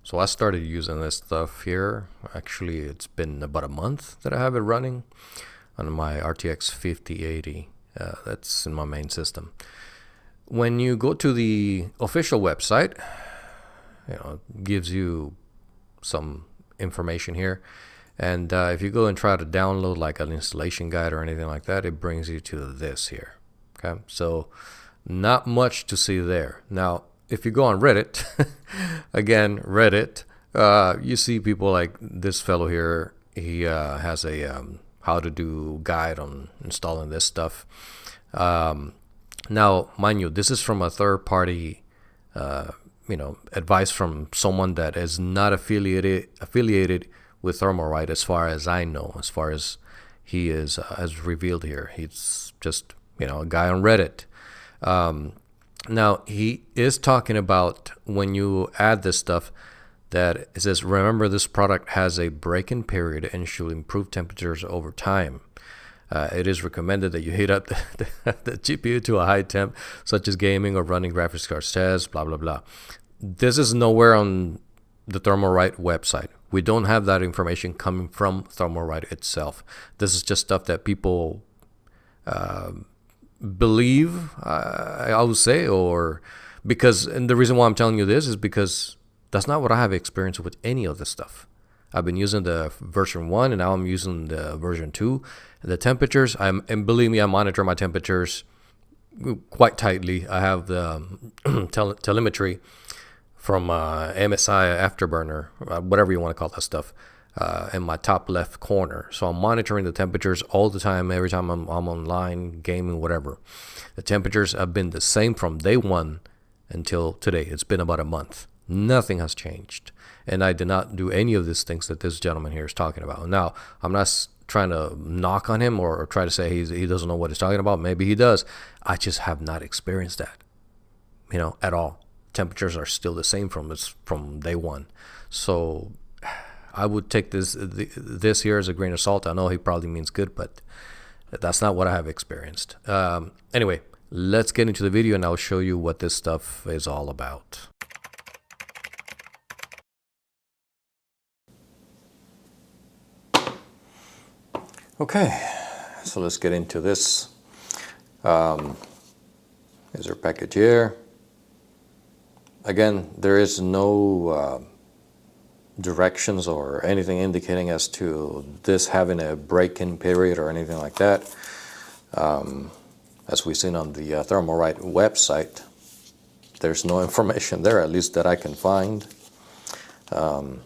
So I started using this stuff here. Actually, it's been about a month that I have it running on my RTX 5080. That's in my main system. When you go to the official website, it gives you some information here. And if you go and try to download like an installation guide or anything like that, it brings you to this here. Okay, so not much to see there. Now, if you go on Reddit, again, Reddit, you see people like this fellow here. He has a how to do guide on installing this stuff. Now, mind you, this is from a third party, advice from someone that is not affiliated with Thermalright, as far as I know, as far as he is as revealed here. He's just a guy on Reddit. Now he is talking about when you add this stuff that it says, remember this product has a break-in period and should improve temperatures over time. It is recommended that you heat up the GPU to a high temp, such as gaming or running graphics cards tests, blah, blah, blah. This is nowhere on the Thermalright website. We don't have that information coming from Thermalright itself. This is just stuff that people believe, I would say, or because, and the reason why I'm telling you this is because that's not what I have experienced with any of this stuff. I've been using the version 1 and now I'm using the version 2. The temperatures, and believe me, I monitor my temperatures quite tightly. I have the telemetry from MSI Afterburner, whatever you want to call that stuff, in my top left corner. So I'm monitoring the temperatures all the time, every time I'm online, gaming, whatever. The temperatures have been the same from day one until today. It's been about a month. Nothing has changed. And I did not do any of these things that this gentleman here is talking about. Now, I'm not trying to knock on him or try to say he doesn't know what he's talking about. Maybe he does. I just have not experienced that, at all. Temperatures are still the same from day one. So I would take this here as a grain of salt. I know he probably means good, but that's not what I have experienced. Anyway, let's get into the video and I'll show you what this stuff is all about. Okay, so let's get into this. Here's our package here. Again, there is no directions or anything indicating as to this having a break-in period or anything like that. As we've seen on the Thermalright website, there's no information there, at least that I can find. And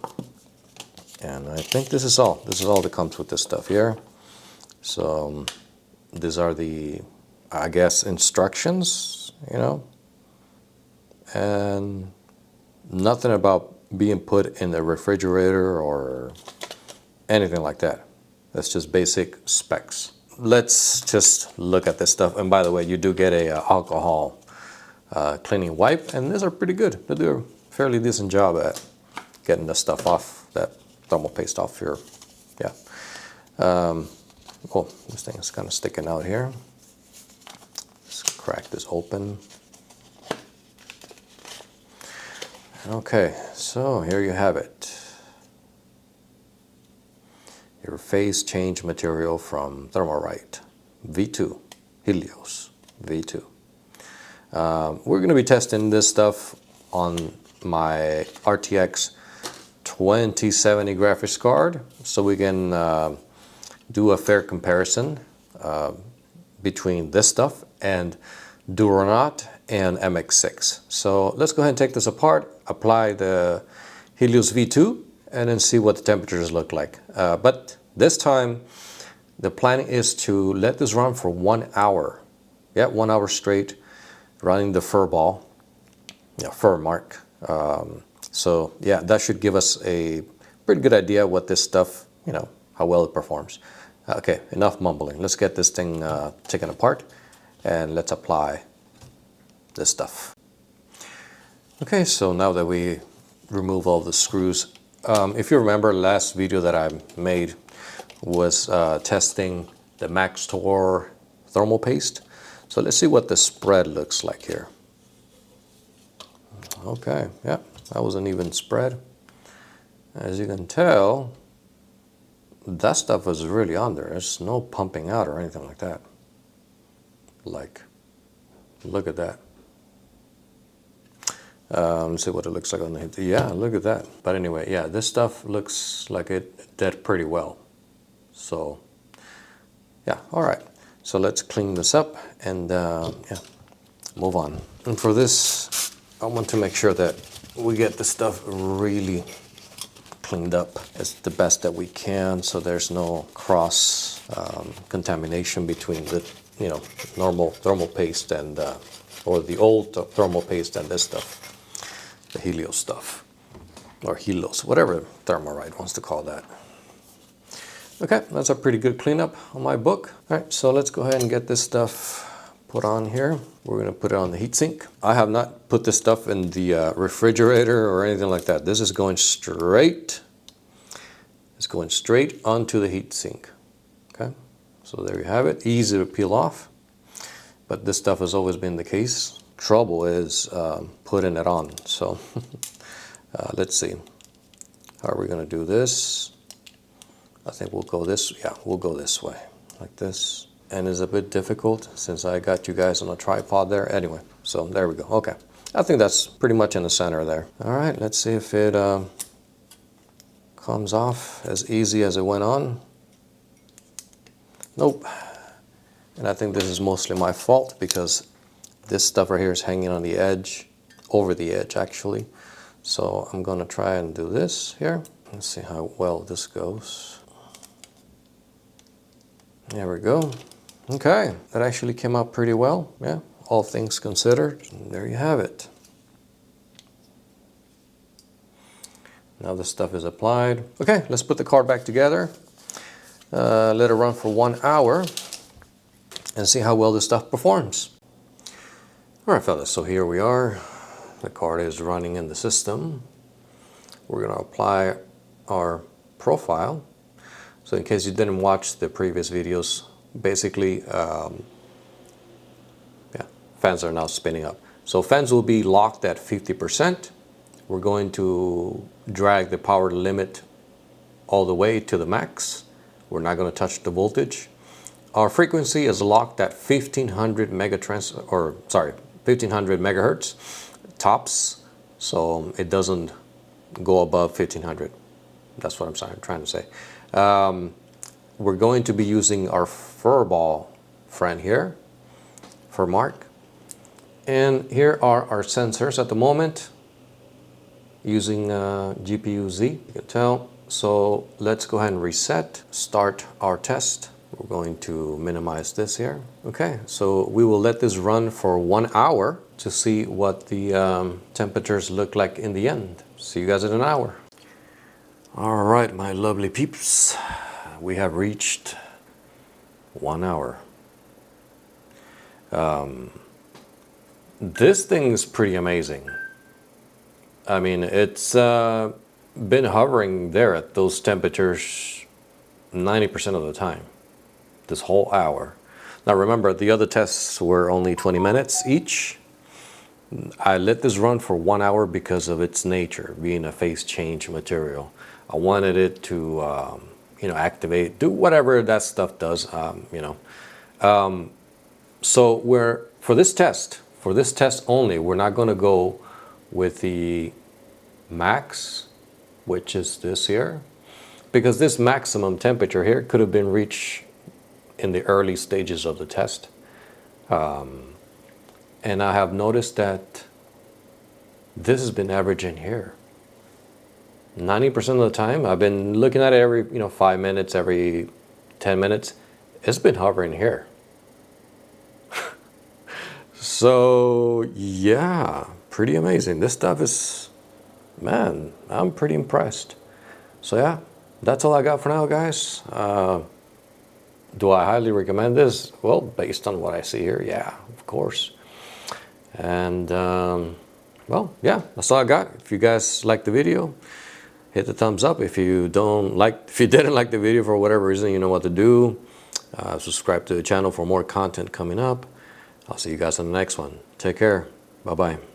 I think this is all. This is all that comes with this stuff here. So these are the, I guess, instructions, and nothing about being put in the refrigerator or anything like that. That's just basic specs. Let's just look at this stuff. And by the way, you do get a alcohol cleaning wipe, and these are pretty good. They do a fairly decent job at getting the stuff off, that thermal paste off here. Yeah. Oh, this thing is kind of sticking out here. Let's crack this open. Okay, so here you have it. Your phase change material from Thermalright V2, Helios V2. We're going to be testing this stuff on my RTX 2070 graphics card, so we can do a fair comparison between this stuff and Duronaut and MX-6. So let's go ahead and take this apart, apply the Helios V2, and then see what the temperatures look like. But this time, the plan is to let this run for 1 hour. Yeah, 1 hour straight, running the fur ball, fur mark. So yeah, that should give us a pretty good idea what this stuff, how well it performs. Okay, enough mumbling. Let's get this thing taken apart and let's apply this stuff. Okay, so now that we remove all the screws, if you remember, last video that I made was testing the Max Tor thermal paste. So let's see what the spread looks like here. Okay, yeah, that was an even spread. As you can tell, that stuff is really on there. There's no pumping out or anything like that. Like, look at that. See what it looks like on the hit. Yeah, look at that. But anyway, yeah, this stuff looks like it did pretty well. So, yeah, all right. So let's clean this up and yeah, move on. And for this, I want to make sure that we get the stuff really cleaned up as the best that we can, so there's no cross contamination between the normal thermal paste and or the old thermal paste and this stuff, the Helios stuff, or Heilos, whatever Thermalright wants to call that. Okay, that's a pretty good cleanup on my book. All right, so let's go ahead and get this stuff put on here. We're gonna put it on the heatsink. I have not put this stuff in the refrigerator or anything like that. This is going straight. It's going straight onto the heatsink. Okay, so there you have it. Easy to peel off, but this stuff has always been the case. Trouble is putting it on. So let's see. How are we gonna do this? I think we'll go this. Yeah, we'll go this way, like this. And it's a bit difficult since I got you guys on a tripod there. Anyway, so there we go. Okay, I think that's pretty much in the center there. All right, let's see if it comes off as easy as it went on. Nope. And I think this is mostly my fault because this stuff right here is hanging on the edge, over the edge actually. So I'm gonna try and do this here. Let's see how well this goes. There we go. Okay, that actually came out pretty well, yeah, all things considered. And there you have it. Now the stuff is applied. Okay, let's put the card back together. Let it run for 1 hour and see how well this stuff performs. All right, fellas, so here we are. The card is running in the system. We're gonna apply our profile. So in case you didn't watch the previous videos, basically, yeah, fans are now spinning up. So fans will be locked at 50%. We're going to drag the power limit all the way to the max. We're not going to touch the voltage. Our frequency is locked at 1500 megahertz tops. So it doesn't go above 1500. That's what I'm trying to say. We're going to be using our furball friend here, for Mark. And here are our sensors at the moment, using GPU-Z, you can tell. So let's go ahead and reset, start our test. We're going to minimize this here. Okay, so we will let this run for 1 hour to see what the temperatures look like in the end. See you guys in an hour. All right, my lovely peeps, we have reached 1 hour. This thing's pretty amazing. I mean, it's been hovering there at those temperatures 90% of the time, this whole hour. Now remember, the other tests were only 20 minutes each. I let this run for 1 hour because of its nature, being a phase change material. I wanted it to, you know, activate, do whatever that stuff does, you know. So for this test only, we're not going to go with the max, which is this here, because this maximum temperature here could have been reached in the early stages of the test. And I have noticed that this has been averaging here 90% of the time. I've been looking at it every 5 minutes, every 10 minutes. It's been hovering here. So yeah, pretty amazing. This stuff is, man, I'm pretty impressed. So yeah, that's all I got for now, guys. Do I highly recommend this? Well, based on what I see here, yeah, of course. And well, yeah, that's all I got. If you guys liked the video, hit the thumbs up. If you didn't like the video for whatever reason, you know what to do. Subscribe to the channel for more content coming up. I'll see you guys in the next one. Take care. Bye-bye.